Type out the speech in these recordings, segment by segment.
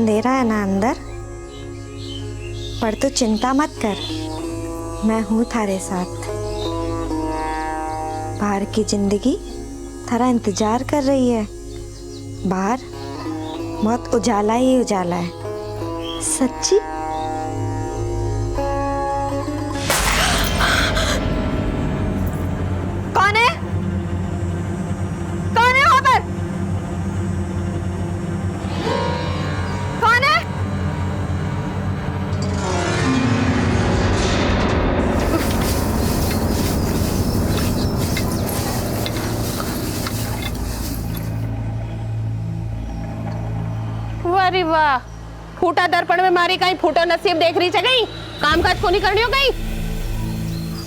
अंधेरा है ना अंदर, पर तू चिंता मत कर, मैं हूँ थारे साथ। बाहर की जिंदगी थारा इंतजार कर रही है। बाहर बहुत उजाला ही उजाला है। सच्ची? कौन है? कौन है वहां पर? कौन है? वाह वाह, फूटा दर्पण में मारी कहीं फूटो नसीब देख रही है कहीं, काम काज को नहीं करनी हो कहीं।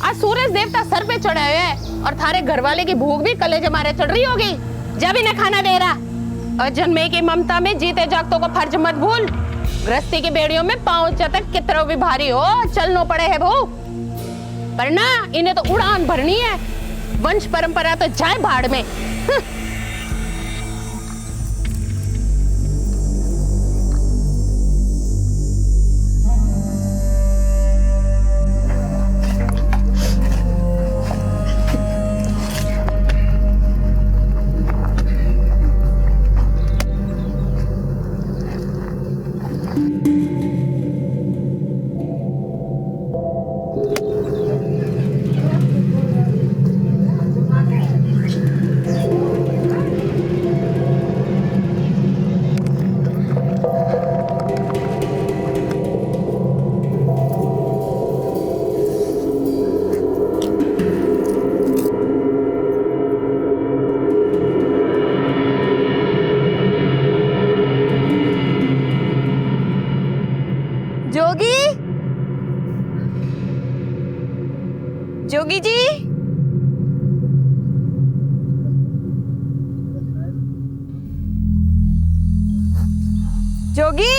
आज सूरज देवता सर पे चढ़े हुए है और थारे घर वाले की भूख भी कलेजे मारे चढ़ रही होगी, जब इन्हें खाना दे रहा। और जन्मे की ममता में जीते जागतों को फर्ज मत भूल। गृहस्थी की बेड़ियों में पांव तक कितना भी भारी हो, चलनो पड़े है वो, पर ना इन्हें तो उड़ान भरनी है। वंश परंपरा तो जाए भाड़ में। जोगी, जोगी जी, जोगी,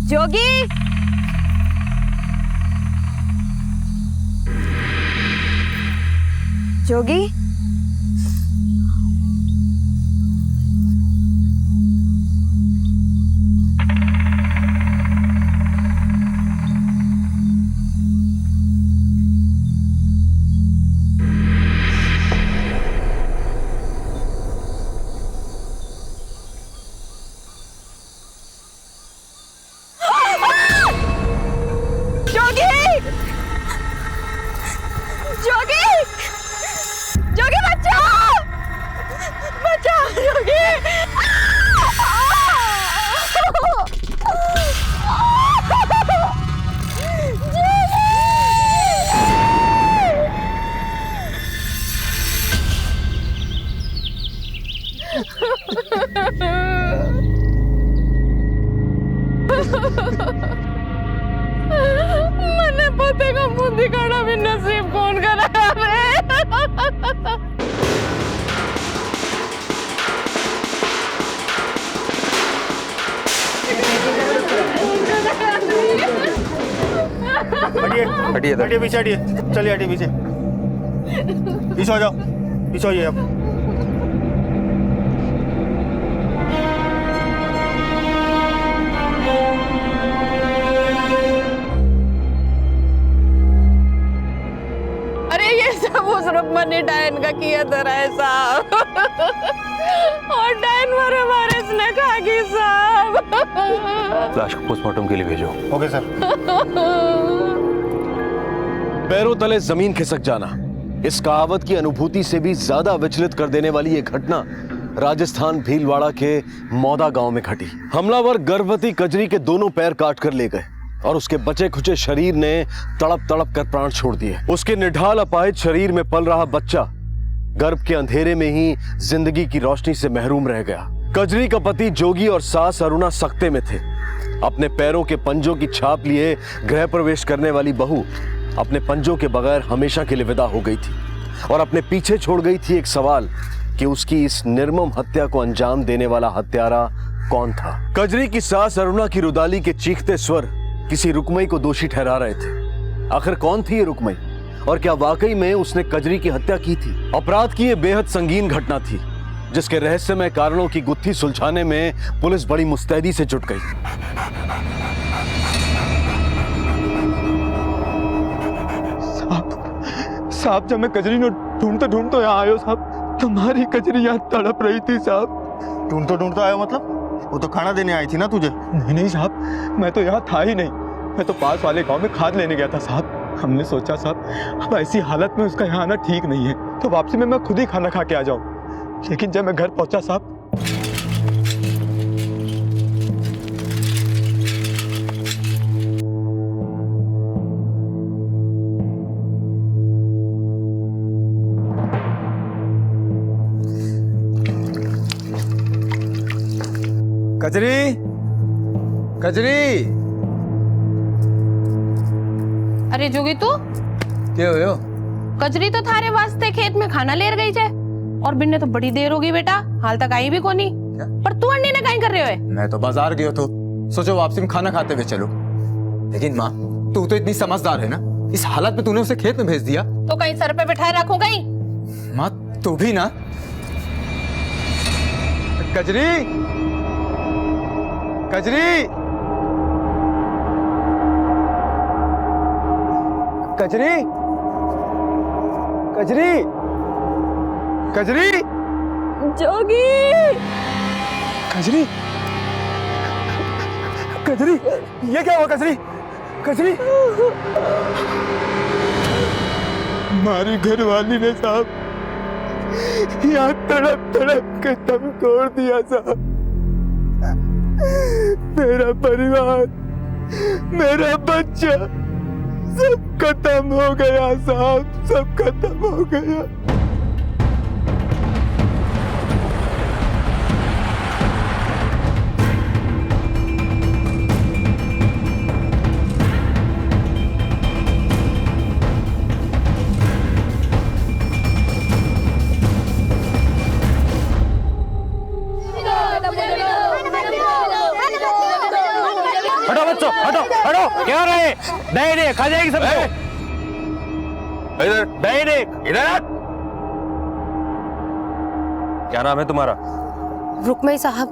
जोगी, जोगी, मने पोते का मुंह दिखाना भी नसीब कौन करा रे। हटिए हटिए पीछे हटिए, चलिए हटिए पीछे, पीछे हो जाओ, पीछे होइए आप। उस रुक्मणी डायन का किया धरा है साहब, और डायन मरे मारे इसने खागी साहब। लाश को पोस्टमार्टम के लिए भेजो। Okay sir. पैरों तले जमीन खिसक जाना, इस कहावत की अनुभूति से भी ज्यादा विचलित कर देने वाली ये घटना राजस्थान भीलवाड़ा के मौदा गांव में घटी। हमलावर गर्भवती कजरी के दोनों पैर काट कर ले गए और उसके बचे खुचे शरीर ने तड़प तड़प कर प्राण छोड़ दिए। उसके निढाल अपाहिज शरीर में पल रहा बच्चा गर्भ के अंधेरे में ही जिंदगी की रोशनी से महरूम रह गया। कजरी का पति जोगी और सास अरुणा सख्ते में थे। अपने पैरों के पंजों की छाप लिए गृह प्रवेश करने वाली बहू अपने पंजों के बगैर हमेशा के लिए विदा हो गई थी और अपने पीछे छोड़ गई थी एक सवाल कि उसकी इस निर्मम हत्या को अंजाम देने वाला हत्यारा कौन था। कजरी की सास अरुणा की रुदाली के चीखते स्वर किसी रुकमई को दोषी ठहरा रहे थे। आखिर कौन थी ये रुकमई और क्या वाकई में उसने कजरी की हत्या की थी? अपराध की यह बेहद संगीन घटना थी, जिसके रहस्यमय कारणों की गुत्थी सुलझाने में पुलिस बड़ी मुस्तैदी से जुट गई। साहब, जब मैं कजरी ने ढूंढते यहाँ आयो साहब, तुम्हारी कजरी यहाँ तड़प रही थी साहब। ढूंढते आयो मतलब? वो तो खाना देने आई थी ना तुझे। नहीं साहब, मैं तो यहाँ था ही नहीं। मैं तो पास वाले गांव में खाद लेने गया था साहब। हमने सोचा साहब अब ऐसी हालत में उसका यहाँ आना ठीक नहीं है, तो वापसी में मैं खुद ही खाना खा के आ जाऊँ। लेकिन जब मैं घर पहुंचा साहब, कजरी, कजरी, अरे जोगी तू क्या हो? कजरी तो थारे वास्ते खेत में खाना लेर गई छे और बिन्ने तो बड़ी देर होगी बेटा, हाल तक आई भी कोनी। पर तू अन्नी ने कहीं कर रहे हो? मैं तो बाजार गयो तो सोचो वापसी में खाना खाते हुए चलो। लेकिन माँ, तू तो इतनी समझदार है ना, इस हालत में तूने उसे खेत में भेज दिया। तो कहीं सर पे बिठाए रखूं कहीं? माँ तू भी ना। कजरी, कजरी, कजरी, कजरी, कजरी, जोगी, कजरी, कजरी, ये क्या हुआ कजरी? कजरी, हमारी घरवाली ने साहब यहाँ तड़प तड़प के दम तोड़ दिया साहब। मेरा परिवार, मेरा बच्चा सब खत्म हो गया साहब, सब खत्म हो गया। हटो बच्चों, हटो हटो, क्या रहे? नहीं नहीं, खा जाएगी सब। इधर नहीं नहीं, इधर। क्या नाम है तुम्हारा? रुकमई साहब।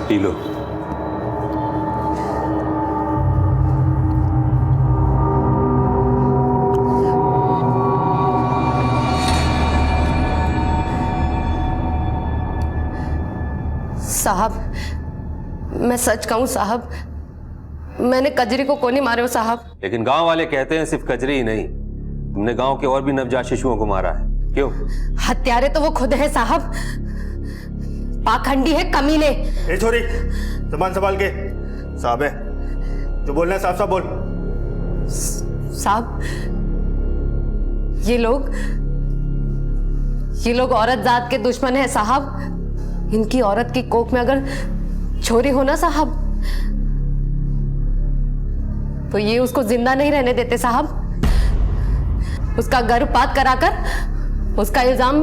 P low. साहब, मैं सच कहूं साहब, मैंने कजरी को कोनी मारे हो साहब। लेकिन गांव वाले कहते हैं सिर्फ कजरी ही नहीं, तुमने गांव के और भी नवजात शिशुओं को मारा है। क्यों? हत्यारे तो वो खुद है साहब, पाखंडी है, कमीने। ए छोरी, जबान संभाल के। साहब है, जो बोलना है साफ साफ बोल। साहब, ये लोग औरत जात के दुश्मन है साहब। इनकी औरत की कोख में अगर छोरी हो ना साहब, तो ये उसको जिंदा नहीं रहने देते साहब। उसका गर्भपात कराकर उसका इल्जाम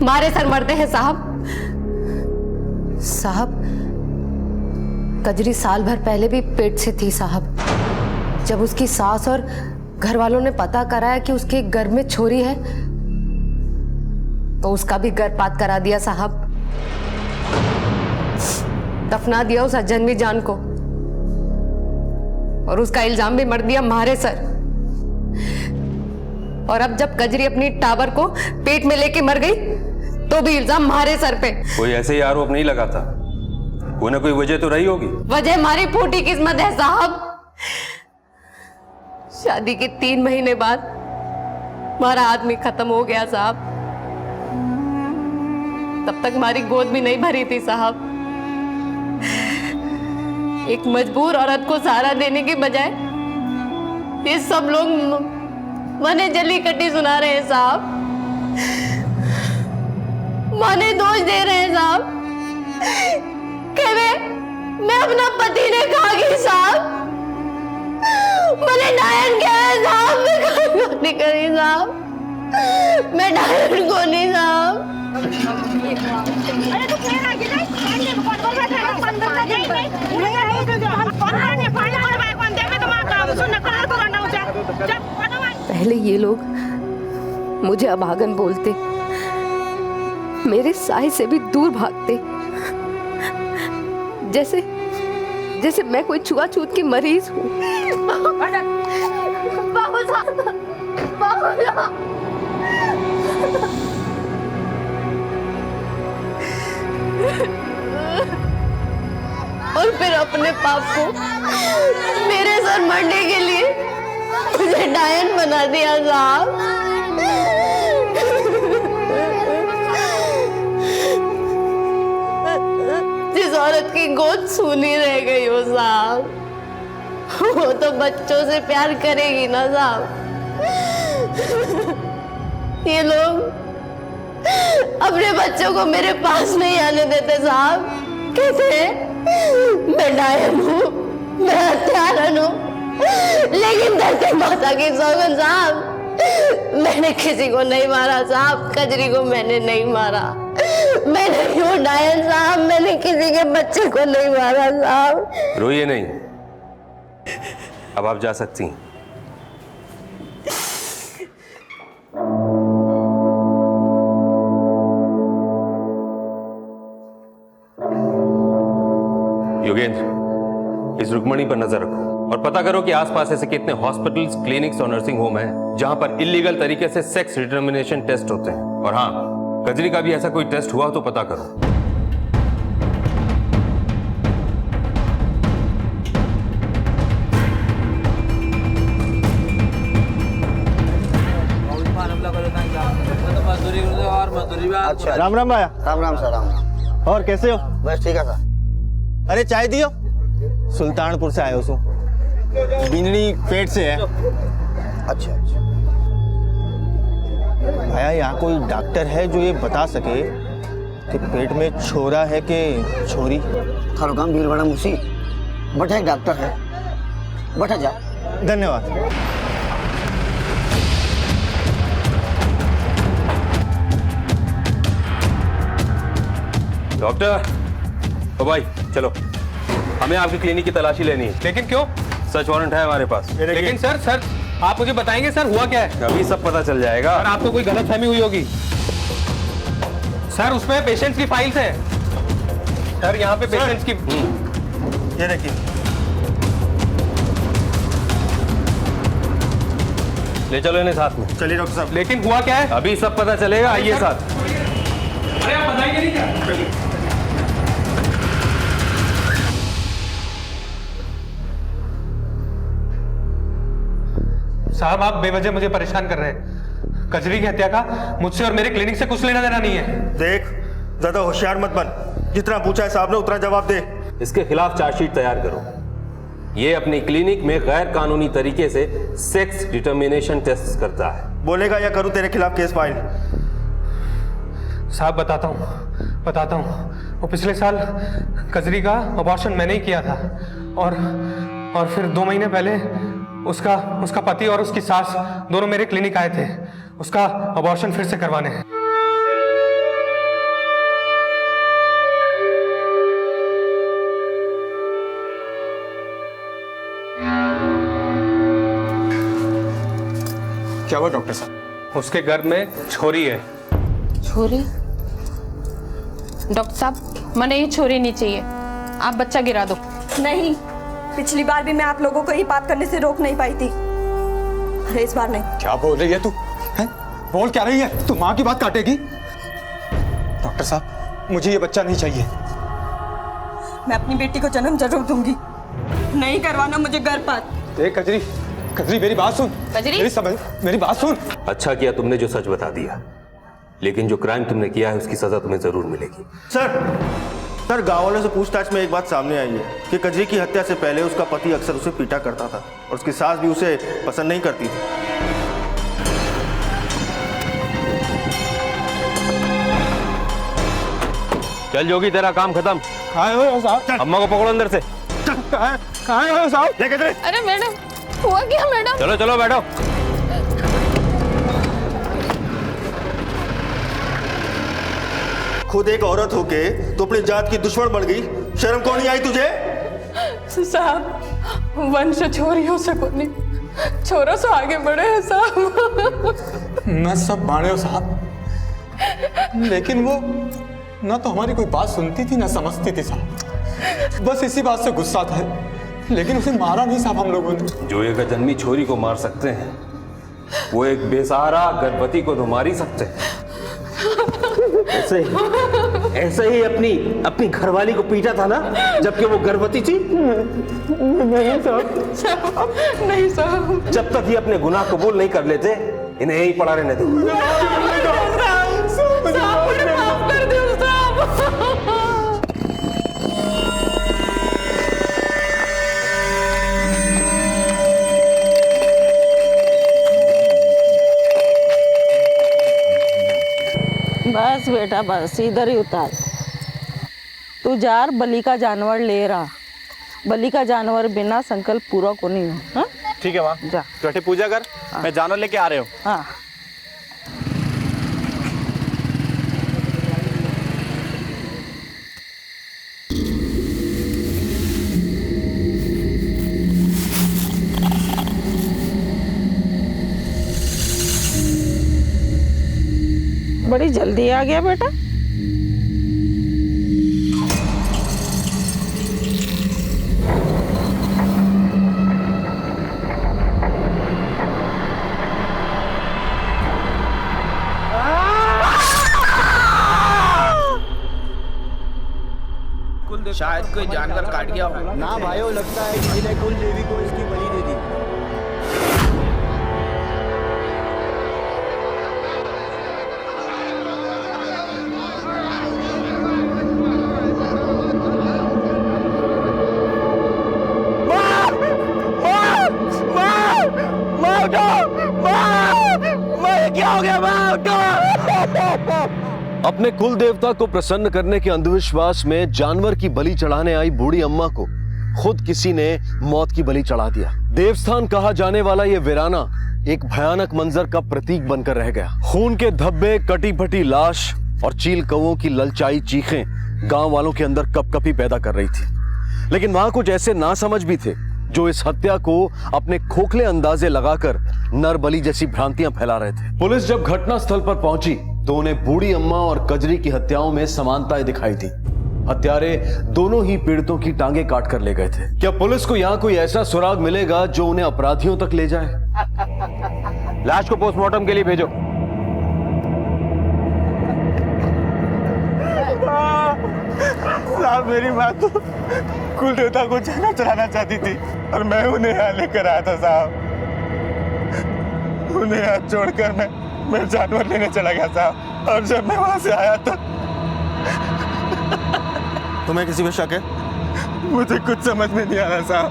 मारे सर मरते हैं साहब। साहब, कजरी साल भर पहले भी पेट से थी साहब। जब उसकी सास और घर वालों ने पता कराया कि उसके गर्भ में छोरी है, तो उसका भी गर्भपात करा दिया साहब। दफना दिया उस अजन्मी जान को और उसका इल्जाम भी मर दिया मारे सर। और अब जब कजरी अपनी टाबर को पेट में लेके मर गई, तो भी इल्जाम मारे सर पे। कोई ऐसे ही आरोप नहीं लगाता, कोई ना कोई वजह तो रही होगी। वजह हमारी फूटी किस्मत है साहब। शादी के 3 महीने बाद हमारा आदमी खत्म हो गया साहब। तब तक हमारी गोद भी नहीं भरी थी साहब। एक मजबूर औरत को सहारा देने के बजाय ये सब लोग मने जली कट्टी सुना रहे हैं साहब। मने दोष दे रहे हैं साहब कि मैं अपना पति ने खा गई साहब। मैंने नायन किया है साहब, मैं नहीं करी साहब। मैं डायन को नहीं साहब। पहले ये लोग मुझे अभागन बोलते, मेरे साय से भी दूर भागते, जैसे जैसे मैं कोई छुआछूत की मरीज हूँ। और फिर अपने पाप को मेरे सर मरने के लिए मुझे डायन बना दिया साहब। जिस औरत की गोद सूनी रह गई हो साहब, वो तो बच्चों से प्यार करेगी ना साहब। ये लोग अपने बच्चों को मेरे पास नहीं आने देते साहब। कहते हैं मैं डायन हूँ, मैं हत्यारन हूँ, लेकिन धरती माता की सौगंध साहब, मैंने किसी को नहीं मारा साहब। कजरी को मैंने नहीं मारा, मैं नहीं हूँ डायन साहब, मैंने किसी के बच्चे को नहीं मारा साहब। रोइए नहीं, अब आप जा सकती हैं। योगेंद्र, इस रुक्मणी पर नजर रखो और पता करो कि आसपास ऐसे कितने हॉस्पिटल्स, क्लिनिक्स और नर्सिंग होम हैं जहां पर इलीगल तरीके से सेक्स डिटर्मिनेशन टेस्ट होते हैं। और हाँ, कजरी का भी ऐसा कोई टेस्ट हुआ तो पता करो। अच्छा, राम राम भाया। राम राम सर, राम राम। और कैसे हो? बस ठीक है सर। अरे चाय दियो। सुल्तानपुर से आए हो सो, बिजली पेट से है। अच्छा अच्छा। भाया, यहाँ कोई डॉक्टर है जो ये बता सके कि पेट में छोरा है कि छोरी? थारो काम भीलवाड़ा मुसी बटा एक डॉक्टर है, बटा जा। धन्यवाद। डॉक्टर, ओ भाई चलो, हमें आपकी क्लिनिक की तलाशी लेनी है। लेकिन क्यों? सर्च वारंट है हमारे पास। लेकिन सर आप मुझे बताएंगे सर हुआ क्या है? अभी सब पता चल जाएगा। और आपको कोई गलतफहमी हुई होगी सर, उसमें पेशेंट्स की फाइल्स है सर, यहाँ पे पेशेंट्स की। ये देखिए। ले चलो इन्हें साथ में। चलिए डॉक्टर साहब। लेकिन हुआ क्या है? अभी सब पता चलेगा, आइए साथ। अरे आप बताएंगे नहीं क्या? साहब, आप बेवजह मुझे परेशान कर रहे हैं। कजरी की हत्या का मुझसे और मेरे क्लिनिक से कुछ लेना देना नहीं है। देख, ज्यादा होशियार मत बन, जितना पूछा है साहब ने उतना जवाब दे। इसके खिलाफ चार्जशीट तैयार करो। ये अपनी क्लिनिक में गैर कानूनी तरीके से सेक्स डिटर्मिनेशन टेस्ट करता है। बोलेगा या करूं तेरे खिलाफ केस फाइल? साहब बताता हूँ, वो पिछले साल कजरी का अबॉर्शन मैंने ही किया था और फिर 2 महीने पहले उसका पति और उसकी सास दोनों मेरे क्लिनिक आए थे उसका अबॉर्शन फिर से करवाने हैं। क्या हुआ डॉक्टर साहब? उसके गर्भ में छोरी है। छोरी? डॉक्टर साहब, मने ये छोरी नहीं चाहिए, आप बच्चा गिरा दो। नहीं, पिछली बार भी मैं आप लोगों को ये बात करने से रोक नहीं पाई थी, अरे इस बार नहीं। क्या बोल रही है तू? बोल क्या रही है तू? माँ की बात काटेगी? डॉक्टर साहब, मुझे ये बच्चा नहीं चाहिए। मैं अपनी बेटी को जन्म जरूर दूंगी, नहीं करवाना मुझे गर्भपात। देख कजरी, मेरी बात सुन। कजरी? मेरी बात सुन। अच्छा किया तुमने जो सच बता दिया, लेकिन जो क्राइम तुमने किया है उसकी सजा तुम्हें जरूर मिलेगी। सर, गाँव वालों से पूछताछ में एक बात सामने आई है कि कजरी की हत्या से पहले उसका पति अक्सर उसे पीटा करता था और उसकी सास भी उसे पसंद नहीं करती थी। चल जोगी, तेरा काम खत्म। कहाँ हो साहब? अम्मा को पकड़ो अंदर से। कहाँ हो साहब? अरे मैडम, हुआ क्या मैडम? चलो चलो बैठो। खुद एक औरत होके तो अपनी जात की दुश्मन बन गई, शर्म कौन नहीं आई तुझे? साहब वंश छोरियों से को नहीं, छोरों से आगे बढ़े हैं साहब। न सब बाणे हो साहब, लेकिन वो ना तो हमारी कोई बात सुनती थी ना समझती थी साहब। बस इसी बात से गुस्सा था, लेकिन उसे मारा नहीं साहब हम लोगों ने। जो एक अजन्मी छोरी को मार सकते हैं, वो एक बेसहारा गर्भवती को तो मार ही सकते हैं। ऐसे ही अपनी घरवाली को पीटा था ना, जबकि वो गर्भवती थी। नहीं साहब, नहीं साहब। जब तक ये अपने गुनाह कबूल नहीं कर लेते, इन्हें यही पड़ा रहने दो। माफ कर दो साहब। बस बेटा बस, इधर ही उतार। तू जार बलि का जानवर ले रहा, बलि का जानवर बिना संकल्प पूरा को नहीं हो। हाँ? ठीक है माँ, जा बैठे पूजा कर। मैं जानवर लेके आ रहे हूँ। हाँ। बड़ी जल्दी आ गया बेटा। शायद कोई जानवर काट गया हो। ना भाइयों, लगता है किसी ने कुल देवी को इसकी बलि दे दी। क्या हो गया? अपने कुल देवता को प्रसन्न करने के अंधविश्वास में जानवर की बलि चढ़ाने आई बूढ़ी अम्मा को खुद किसी ने मौत की बलि चढ़ा दिया। देवस्थान कहा जाने वाला ये वीराना एक भयानक मंजर का प्रतीक बनकर रह गया। खून के धब्बे, कटी फटी लाश और चील कौओं की ललचाई चीखें गांव वालों के अंदर कपकपी पैदा कर रही थी। लेकिन वहां कुछ ऐसे नासमझ भी थे जो इस हत्या को अपने खोखले अंदाजे लगाकर नरबली जैसी भ्रांतियां फैला रहे थे। पुलिस जब घटनास्थल पर पहुंची तो उन्हें बूढ़ी अम्मा और कजरी की हत्याओं में समानताएं दिखाई दी। हत्यारे दोनों ही पीड़ितों की टांगे काट कर ले गए थे। क्या पुलिस को यहाँ कोई ऐसा सुराग मिलेगा जो उन्हें अपराधियों तक ले जाए? लाश को पोस्टमार्टम के लिए भेजो। साहब मेरी माँ तो कुल देवता को जाना चढ़ाना चाहती थी और मैं उन्हें यहाँ लेकर आया था साहब। उन्हें हाथ छोड़कर मैं जानवर लेने चला गया साहब, और जब मैं वहां से आया तो तुम्हें किसी पे शक है? मुझे कुछ समझ में नहीं आ रहा साहब।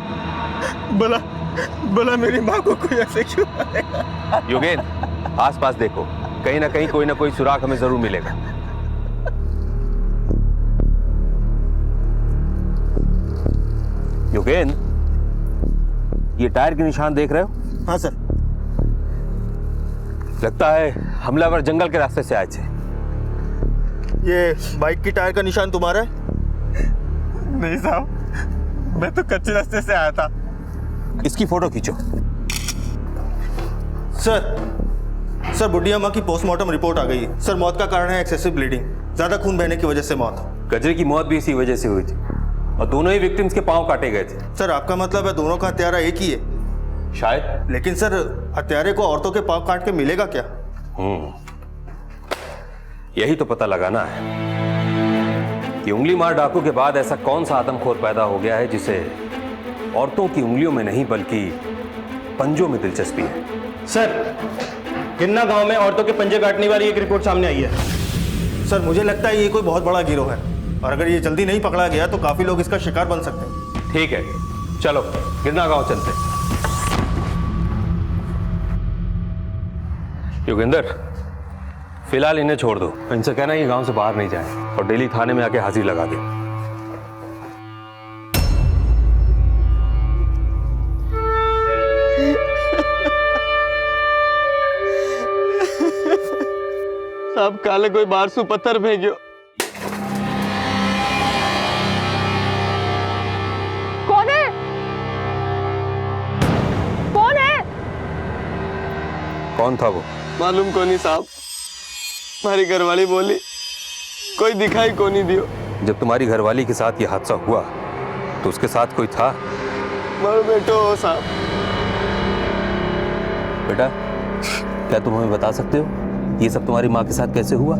भला मेरी माँ को कोई ऐसे क्यों मारेगा? योगेंद्र, आसपास देखो, कहीं ना कहीं कोई ना कोई सुराग हमें जरूर मिलेगा। योगेंद्र, ये टायर के निशान देख रहे हो? हाँ सर। लगता है हमलावर जंगल के रास्ते से आए थे। ये बाइक की टायर का निशान तुम्हारा है? नहीं साहब, मैं तो कच्चे रास्ते से आया था। इसकी फोटो खींचो। सर बुढ़ी अम्मा की पोस्टमार्टम रिपोर्ट आ गई है। सर मौत का कारण है एक्सेसिव ब्लीडिंग, ज्यादा खून बहने की वजह से मौत। गजरे की मौत भी इसी वजह से हुई थी और दोनों ही विक्टिम्स के पांव काटे गए थे। सर आपका मतलब है दोनों का हत्यारा एक ही है? शायद। लेकिन सर हत्यारे को औरतों के पांव काट के मिलेगा क्या? यही तो पता लगाना है कि उंगली मार डाकू के बाद ऐसा कौन सा आदमखोर पैदा हो गया है जिसे औरतों की उंगलियों में नहीं बल्कि पंजों में दिलचस्पी है। सर, गिन्ना गांव में औरतों के पंजे काटने वाली एक रिपोर्ट सामने आई है। सर मुझे लगता है ये कोई बहुत बड़ा गिरोह है और अगर ये जल्दी नहीं पकड़ा गया तो काफी लोग इसका शिकार बन सकते हैं। ठीक है, चलो गिरना गांव चलते हैं। योगेंद्र, फिलहाल इन्हें छोड़ दो। इनसे कहना ये गांव से बाहर नहीं जाए और डेली थाने में आके हाजिरी लगा दे। साहब काले कोई बारसू पत्थर फेंक्यो, कौन था वो? मालूम को नहीं साहब, हमारी घरवाली बोली कोई दिखाई को नहीं दियो। जब तुम्हारी घरवाली के साथ ये हादसा हुआ तो उसके साथ कोई था? मर बेटो साहब। बेटा, क्या तुम हमें बता सकते हो ये सब तुम्हारी माँ के साथ कैसे हुआ?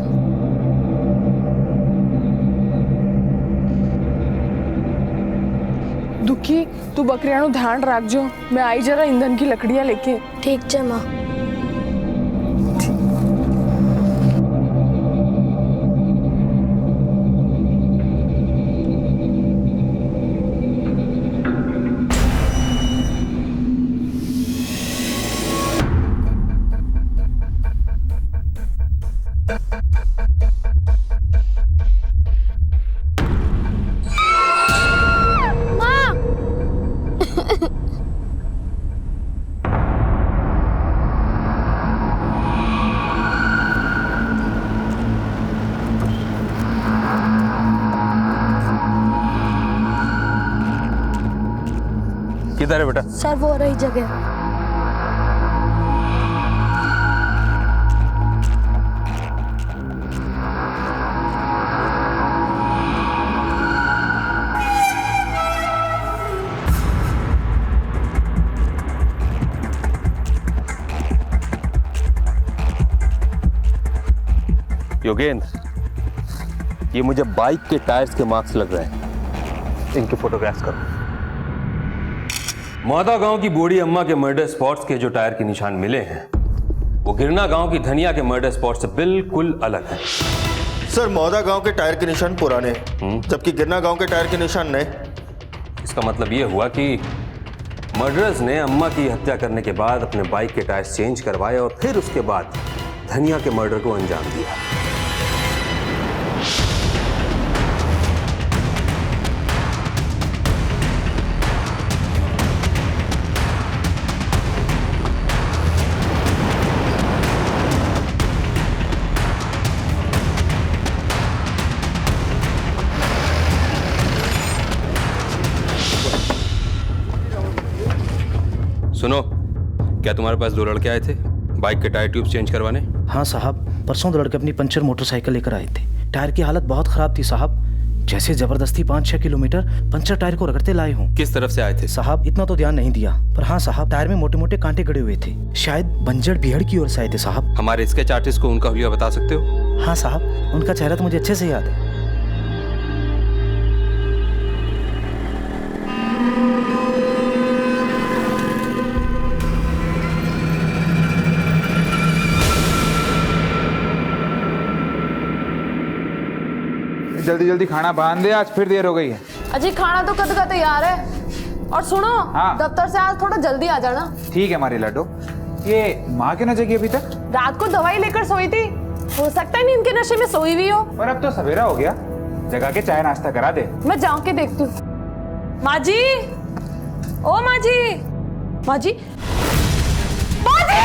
दुखी, तू बकरियानु ध्यान रखजो, मैं आई जरा ईंधन की लकड़ियां लेके। ठीक है माँ। किधर है बेटा? सर वो रही जगह। योगेंद्र, ये मुझे बाइक के टायर्स के मार्क्स लग रहे हैं, इनके फोटोग्राफ्स करो। मौदा गांव की बूढ़ी अम्मा के मर्डर स्पॉट्स के जो टायर के निशान मिले हैं वो गिरना गांव की धनिया के मर्डर स्पॉट से बिल्कुल अलग है। सर, मौदा गांव के टायर के निशान पुराने जबकि गिरना गांव के टायर के निशान नए। इसका मतलब ये हुआ कि मर्डरर्स ने अम्मा की हत्या करने के बाद अपने बाइक के टायर्स चेंज करवाए और फिर उसके बाद धनिया के मर्डर को अंजाम दिया। सुनो, क्या तुम्हारे पास दो लड़के आए थे बाइक के टायर ट्यूब्स चेंज करवाने? हाँ साहब, परसों दो लड़के अपनी पंचर मोटरसाइकिल लेकर आए थे। टायर की हालत बहुत खराब थी साहब, जैसे जबरदस्ती 5-6 किलोमीटर पंचर टायर को रगड़ते लाए हूँ। किस तरफ से आए थे? साहब इतना तो ध्यान नहीं दिया, पर हाँ साहब, टायर में मोटे मोटे कांटे गड़े हुए थे, शायद बंजड़ बिहड़ की ओर से आए थे साहब। हमारे स्केच आर्टिस्ट को उनका हुलिया बता सकते हो? हाँ साहब, उनका चेहरा तो मुझे अच्छे से याद है। जल्दी जल्दी खाना बांध दे, आज फिर देर हो गई है। अजी खाना तो कद का तैयार है। और सुनो, हाँ। दफ्तर से आज थोड़ा जल्दी आ जाना। ठीक है हमारी लड्डू। ये माँ क्यों न जगी अभी तक? रात को दवाई लेकर सोई थी, हो सकता है नींद के नशे में सोई हुई हो। पर अब तो सवेरा हो गया, जगा के चाय नाश्ता करा दे। मैं जाऊं के देखती हूँ। माँ जी, ओ माँ जी, माँ जी, माँ जी!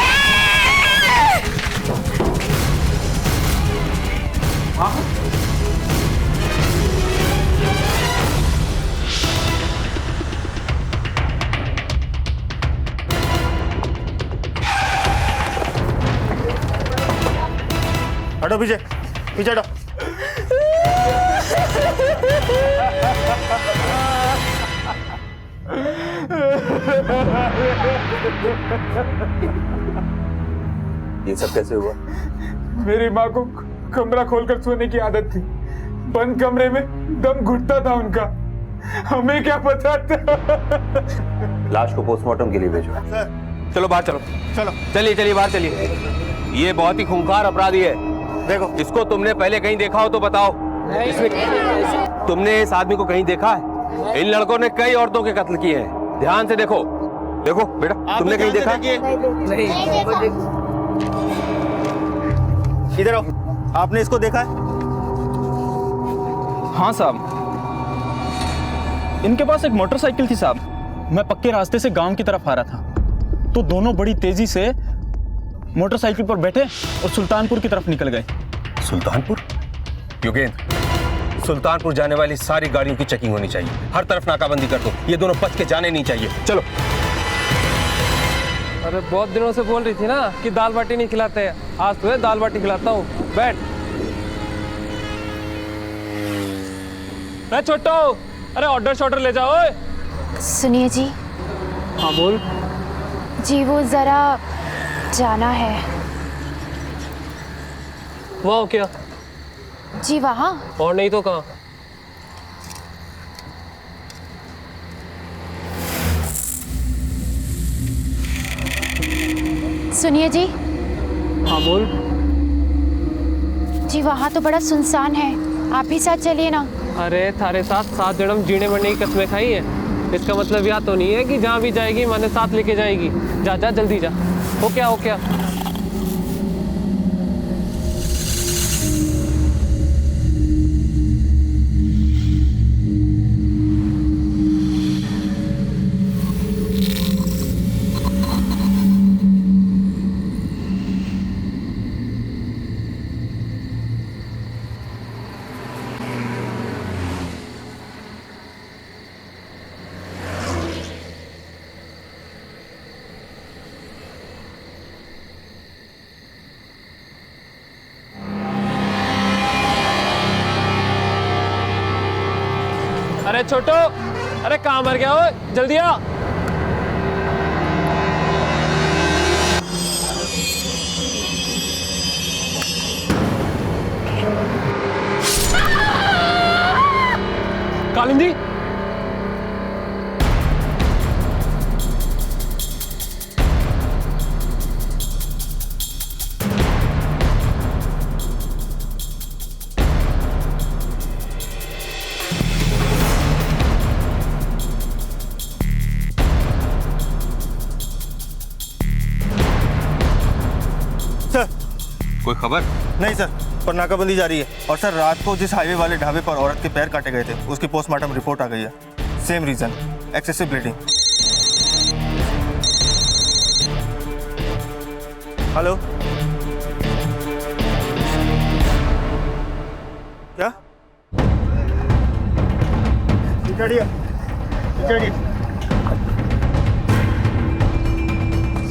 हटो पीछे, पीछे हटो। ये सब कैसे हुआ? मेरी माँ को कमरा खोलकर सोने की आदत थी, बंद कमरे में दम घुटता था उनका, हमें क्या पता था। लाश को पोस्टमार्टम के लिए भेजो। चलो बाहर चलो। चलो चलिए चलिए बाहर चलिए। ये बहुत ही खूंखार अपराधी है। देखो, इसको तुमने पहले कहीं देखा हो तो बताओ। तुमने इस आदमी को कहीं देखा है? इन लड़कों ने कई औरतों के कत्ल किए हैं, ध्यान से देखो। देखो बेटा, तुमने कहीं देखा? इधर आओ, आपने इसको देखा है? हाँ साहब, इनके पास एक मोटरसाइकिल थी साहब। मैं पक्के रास्ते से गांव की तरफ आ रहा था तो दोनों बड़ी तेजी से मोटरसाइकिल पर बैठे और सुल्तानपुर की तरफ निकल गए। सुल्तानपुर? योगेंद्र, सुल्तानपुर जाने वाली सारी गाड़ियों की चेकिंग होनी चाहिए, हर तरफ नाकाबंदी कर दो, ये दोनों बच के जाने नहीं चाहिए। चलो। अरे बहुत दिनों से बोल रही थी ना कि दाल बाटी नहीं खिलाते हैं, आज तुम्हें दाल बाटी खिलाता हूँ। बैठ। छोटो, अरे ऑर्डर ले जाओ। सुनिए जी। हाँ बोल। जी वो जरा जाना है। वहाँ क्या? जी वहाँ। और नहीं तो कहाँ? सुनिए जी। हाँ बोल। जी वहाँ तो बड़ा सुनसान है, आप भी साथ चलिए ना। अरे थारे साथ 7 जन्म जीने मरने की कसमें खाई है, इसका मतलब यह तो नहीं है कि जहाँ भी जाएगी मैंने साथ लेके जाएगी। जा जा जल्दी जा। हो क्या? अरे छोटो, अरे कहाँ मर गया हो? जल्दी आ। कालिंदी, कोई खबर? नहीं सर, पर नाकाबंदी जारी है। और सर रात को जिस हाईवे वाले ढाबे पर औरत के पैर काटे गए थे उसकी पोस्टमार्टम रिपोर्ट आ गई है। Same reason, excessive bleeding. Hello, क्या?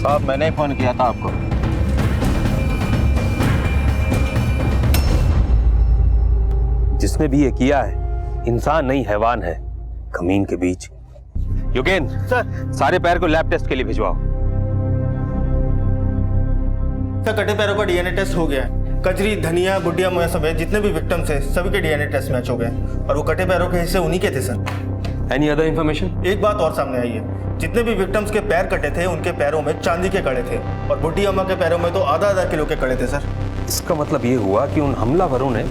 साहब मैंने ही फोन किया था आपको। जिसने भी ये किया है इंसान नहीं हैवान है, कमीन के बीच। योगेन सर, सारे पैर को लैब टेस्ट के लिए भिजवाओ। सर कटे पैरों का डीएनए टेस्ट हो गया है। कजरी, धनिया, गुड्डिया मोया समेत जितने भी विक्टिम्स हैं सभी के डीएनए टेस्ट मैच हो गए और वो कटे पैरों के हिस्से उन्हीं के थे सर। Any other information? एक बात और सामने आई है, जितने भी विक्टिम्स के पैर कटे थे उनके पैरों में चांदी के कड़े थे और बुड्ढी अम्मा के पैरों में तो आधा किलो के कड़े थे सर। इसका मतलब ये हुआ कि उन हमलावरों ने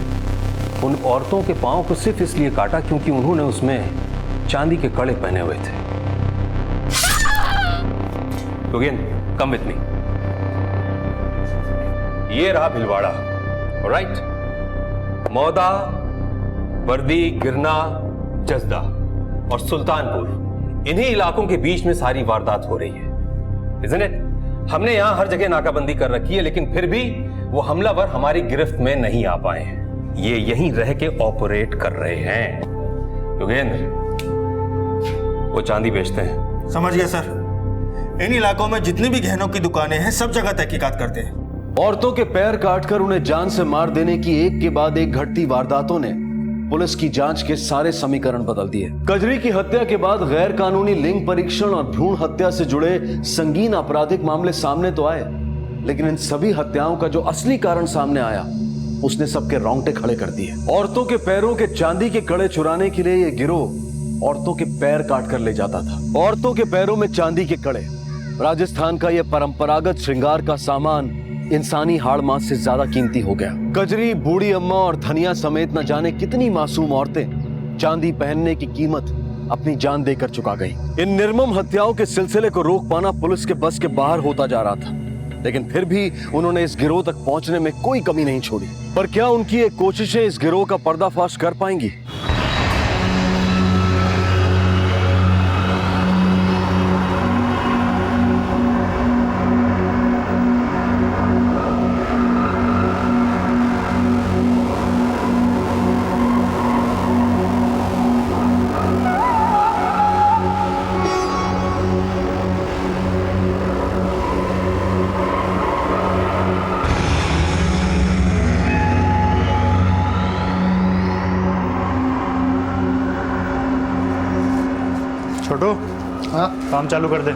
उन औरतों के पांव को सिर्फ इसलिए काटा क्योंकि उन्होंने उसमें चांदी के कड़े पहने हुए थे। योगेन, कम विथ मी। ये रहा भिलवाड़ा, राइट? मौदा, बर्दी, गिरना, जसदा और सुल्तानपुर, इन्हीं इलाकों के बीच में सारी वारदात हो रही है, isn't it? हमने यहां हर जगह नाकाबंदी कर रखी है, लेकिन फिर भी वो हमलावर हमारी गिरफ्त में नहीं आ पाए हैं। ये यहीं रह के ऑपरेट कर रहे हैं। योगेंद्र, वो चांदी बेचते हैं। समझ गया सर। इन इलाकों में जितनी भी गहनों की दुकानें हैं सब जगह तहकीकात करते हैं। औरतों के पैर काटकर उन्हें जान से मार देने की एक के बाद एक घटती वारदातों ने पुलिस की जांच के सारे समीकरण बदल दिए। कजरी की हत्या के बाद गैर कानूनी लिंग परीक्षण और भ्रूण हत्या से जुड़े संगीन आपराधिक मामले सामने तो आए, लेकिन इन सभी हत्याओं का जो असली कारण सामने आया उसने सबके रोंगटे खड़े कर दिए। औरतों के पैरों के चांदी के कड़े चुराने के लिए यह गिरोह औरतों के पैर काट कर ले जाता था। औरतों के पैरों में चांदी के कड़े, राजस्थान का यह परंपरागत श्रृंगार का सामान इंसानी हाड़ मांस से ज्यादा कीमती हो गया। कजरी, बूढ़ी अम्मा और धनिया समेत न जाने कितनी मासूम औरतें चांदी पहनने की कीमत अपनी जान देकर चुका गई। इन निर्मम हत्याओं के सिलसिले को रोक पाना पुलिस के बस के बाहर होता जा रहा था, लेकिन फिर भी उन्होंने इस गिरोह तक पहुंचने में कोई कमी नहीं छोड़ी। पर क्या उनकी ये कोशिशें इस गिरोह का पर्दाफाश कर पाएंगी? काम चालू कर दे।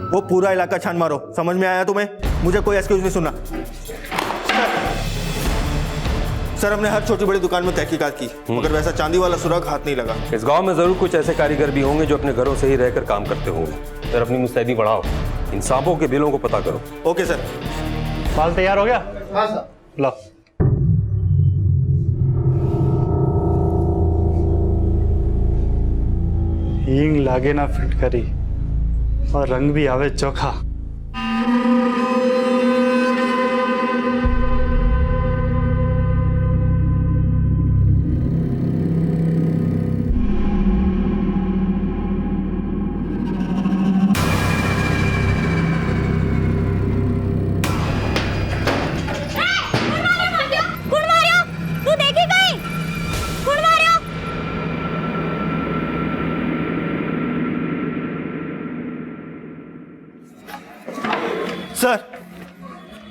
वो पूरा इलाका छान मारो। समझ में आया तुम्हें? मुझे कोई एक्सक्यूज नहीं सुनना। सर, हमने हर छोटी बड़ी दुकान में तहकीकात की, मगर वैसा चांदी वाला सुराग हाथ नहीं लगा। इस गांव में जरूर कुछ ऐसे कारीगर भी होंगे जो अपने घरों से ही रहकर काम करते होंगे। सर, अपनी मुस्तैदी बढ़ाओ, इन सांपों के बिलों को पता करो। Okay sir. माल तैयार हो गया? हाँ सर। लो। हींग लागे ना फिटकरी और रंग भी आवे चोखा।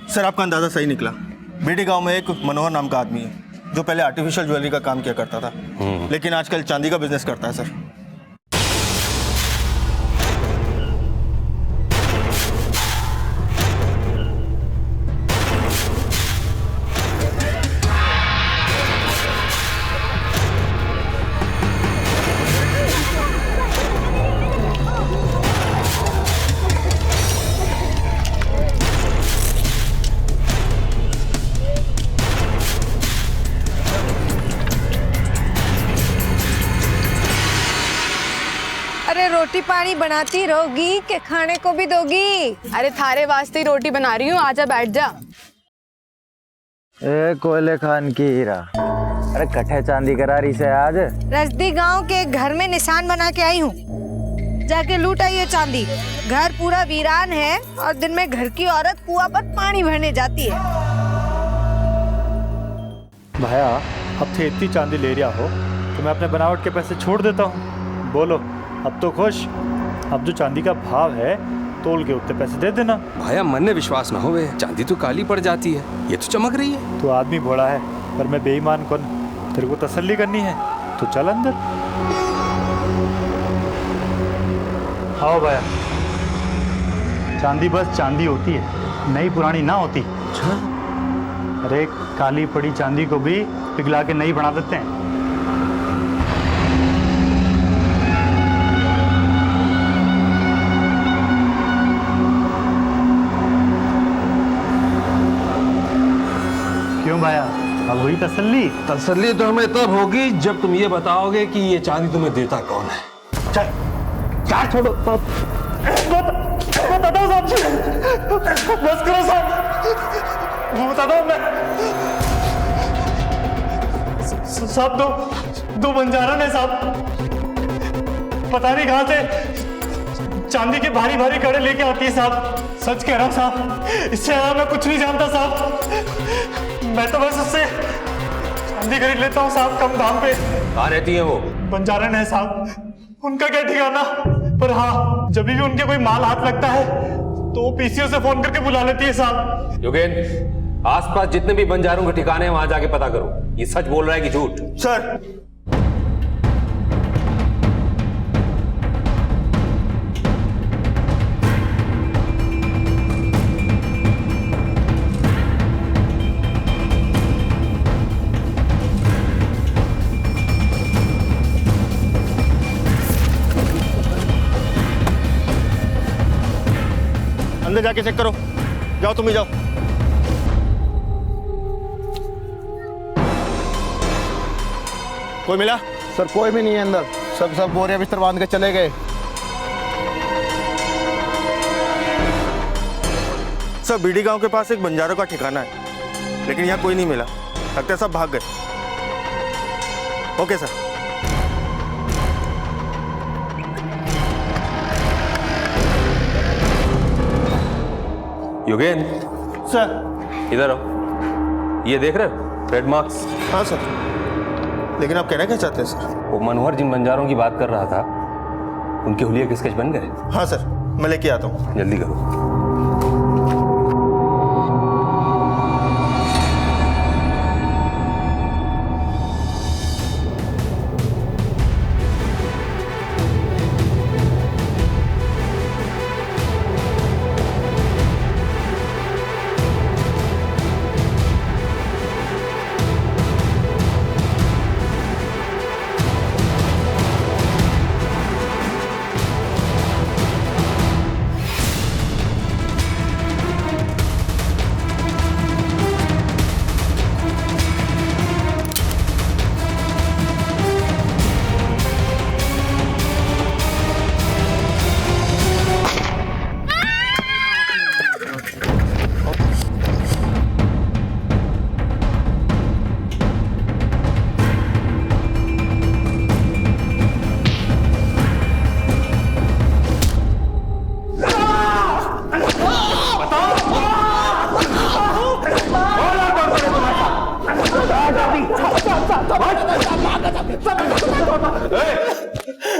सर, आपका अंदाजा सही निकला। बेटी गांव में एक मनोहर नाम का आदमी है जो पहले आर्टिफिशियल ज्वेलरी का काम किया करता था, लेकिन आजकल चांदी का बिजनेस करता है सर। रोटी पानी बनाती रहोगी कि खाने को भी दोगी? अरे थारे वास्ते ही रोटी बना रही हूँ, आजा बैठ जा। ए कोयले खान की हीरा, अरे कट्ठे चांदी करा रही से आज? रजदी गांव के घर में निशान बना के आई हूँ, जाके लूट आई है चांदी। घर पूरा वीरान है और दिन में घर की औरत कुआं पर पानी भरने जाती है। भैया, अब थे इतनी चांदी ले रहा हो तो मैं अपने बनावट के पैसे छोड़ देता हूँ। बोलो, अब तो खुश? अब जो चांदी का भाव है तोल के उतने पैसे दे देना। भाया, मन में विश्वास ना होवे, चांदी तो काली पड़ जाती है, ये तो चमक रही है। तो आदमी भोला है पर मैं बेईमान कौन? तेरे को तसल्ली करनी है तो चल अंदर। आओ भैया, चांदी बस चांदी होती है, नई पुरानी ना होती। अरे काली पड़ी चांदी को भी पिघला के नई बना देते हैं। क्यों भाया, अब हुई तसल्ली? तसल्ली तो हमें तब होगी जब तुम ये बताओगे कि ये चांदी तुम्हें देता कौन है। चल, क्या छोड़ो, बता दो साहब, बस करो साहब, बता दो। मैं साहब दो बंजारन है साहब, पता नहीं कहाँ से चांदी के भारी भारी कड़े लेके आती है साहब। सच कह रहा हूँ साहब, इससे ज्यादा मैं कुछ नहीं जानता साहब। मैं तो बस उससे चांदी खरीद लेता हूँ साहब, कम दाम पे। कहाँ रहती है वो? बंजारन है साहब, उनका क्या ठिकाना, पर हाँ, जब भी उनके कोई माल हाथ लगता है तो वो पीसीओ से फोन करके बुला लेती है साहब। योगेंद्र, आसपास जितने भी बंजारों के ठिकाने हैं वहां जाके पता करो, ये सच बोल रहा है कि झूठ? सर, अंदर जाके चेक करो। जाओ, तुम ही जाओ। कोई मिला? सर, कोई भी नहीं है अंदर, सब बोरिया बिस्तर बांध के चले गए। सर, बीडी गांव के पास एक बंजारों का ठिकाना है, लेकिन यहाँ कोई नहीं मिला, लगता है सब भाग गए। Okay sir. योगेंद्र सर। इधर आओ। ये देख रहे हो रेड मार्क्स? हाँ सर, लेकिन आप कहना क्या चाहते हैं सर? वो मनोहर जिन बंजारों की बात कर रहा था, उनके हुलिया के स्केच बन गए? हाँ सर, मैं लेके आता हूँ। जल्दी करो।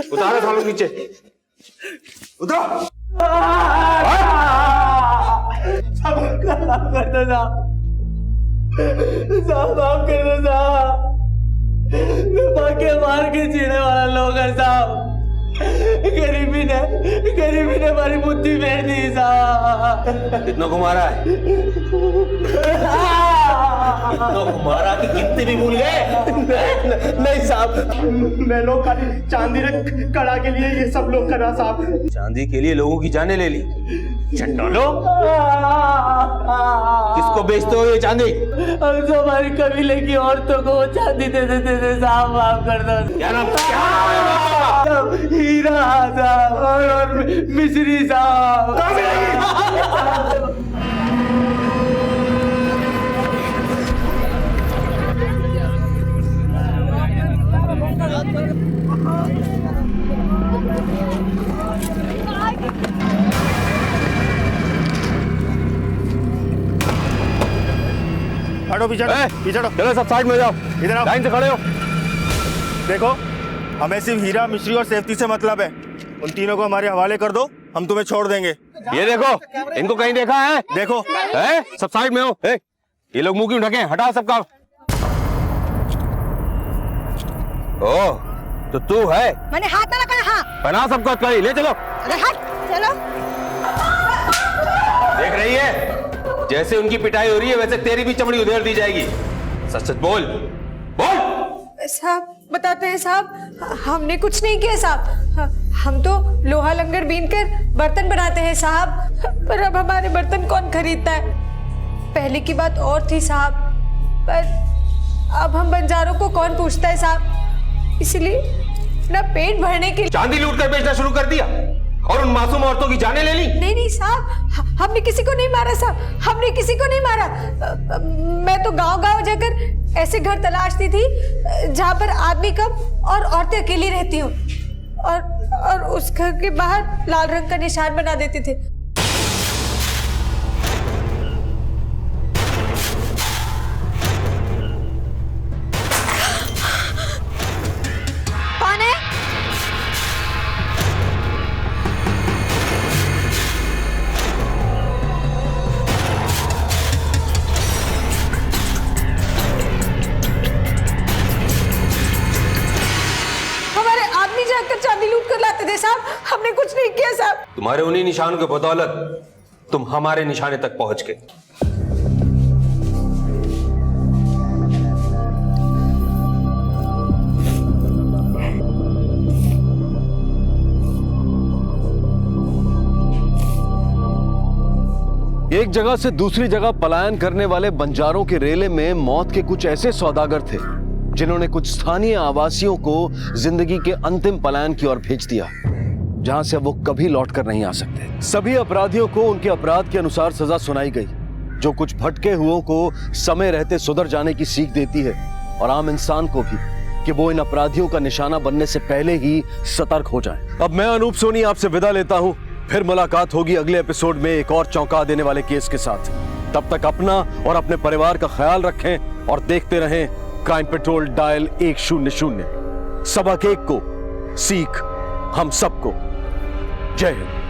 उतारो सालों नीचे, उतरो। माफ कर दो साहब, माफ कर दो साहब। भागे मार के जीने वाला लोग है साहब। गरीबी ने हमारी बुद्धि फेर दी साहब। कितनों को मारा है? कितनों को मारा कि कितने भी भूल गए? नहीं साहब, मैं लोग खाली चांदी ने कड़ा के लिए ये सब लोग करा साहब। चांदी के लिए लोगों की जानें ले ली? चंडालो, किसको बेचते हो ये चांदी? हम तो हमारी कबीले की औरतों को चांदी दे देते थे साहब, माफ कर दो। क्या नाम? क्या? हीरा साहब और मिश्री साहब। हटो, पीछे पीछे। चलो सब साइड में जाओ, इधर आओ, लाइन से खड़े हो। देखो, हमें सिर्फ हीरा, मिश्री और सेफ्टी से मतलब है। उन तीनों को हमारे हवाले कर दो, हम तुम्हें छोड़ देंगे। ये देखो, इनको कहीं देखा है? देखो है? सब साइड में हो। ये लोग मुंह क्यों ढके? हटा सबका। ओह, तो तू है? मैंने हाथ ना लगाया। हाँ, बना सबको कड़ी, ले चलो। अरे हट, चलो। देख रही है, जैसे उनकी पिटाई हो रही है वैसे तेरी भी चमड़ी उधेड़ दी जाएगी। सच सच बोल, बोल। साहब बताते हैं साहब, हमने कुछ नहीं किया साहब। हम तो लोहा लंगर बीन कर बर्तन बनाते हैं साहब, पर अब हमारे बर्तन कौन खरीदता है? पहले की बात और थी साहब, पर अब हम बंजारों को कौन पूछता है साहब, इसलिए ना पेट भरने के लिए चांदी लूट कर बेचना शुरू कर दिया और उन मासूम औरतों की जानें ले ली। नहीं साहब, हमने किसी को नहीं मारा साहब, हमने किसी को नहीं मारा। मैं तो गांव-गांव जाकर ऐसे घर तलाशती थी जहां पर आदमी कम और औरतें अकेली रहती हूँ, और उस घर के बाहर लाल रंग का निशान बना देते थे। कौन है? जाकर चांदी लूट कर लाते थे साहब, हमने कुछ नहीं किया साहब। तुम्हारे उन्हीं निशानों के बदौलत तुम हमारे निशाने तक पहुंच गए। एक जगह से दूसरी जगह पलायन करने वाले बंजारों के रेले में मौत के कुछ ऐसे सौदागर थे जिन्होंने कुछ स्थानीय आवासियों को जिंदगी के अंतिम पलायन की ओर भेज दिया, जहां से वो कभी लौटकर नहीं आ सकते। सभी अपराधियों को उनके अपराध के अनुसार सजा सुनाई गई, जो कुछ भटके हुओं को समय रहते सुधर जाने की सीख देती है, और आम इंसान को भी, कि वो इन अपराधियों का निशाना बनने से पहले ही सतर्क हो जाए। अब मैं अनूप सोनी आपसे विदा लेता हूं। फिर मुलाकात होगी अगले एपिसोड में एक और चौंका देने वाले केस के साथ। तब तक अपना और अपने परिवार का ख्याल रखें और देखते रहें क्राइम पेट्रोल डायल 100। सबक एक को, सीख हम सबको। जय हिंद।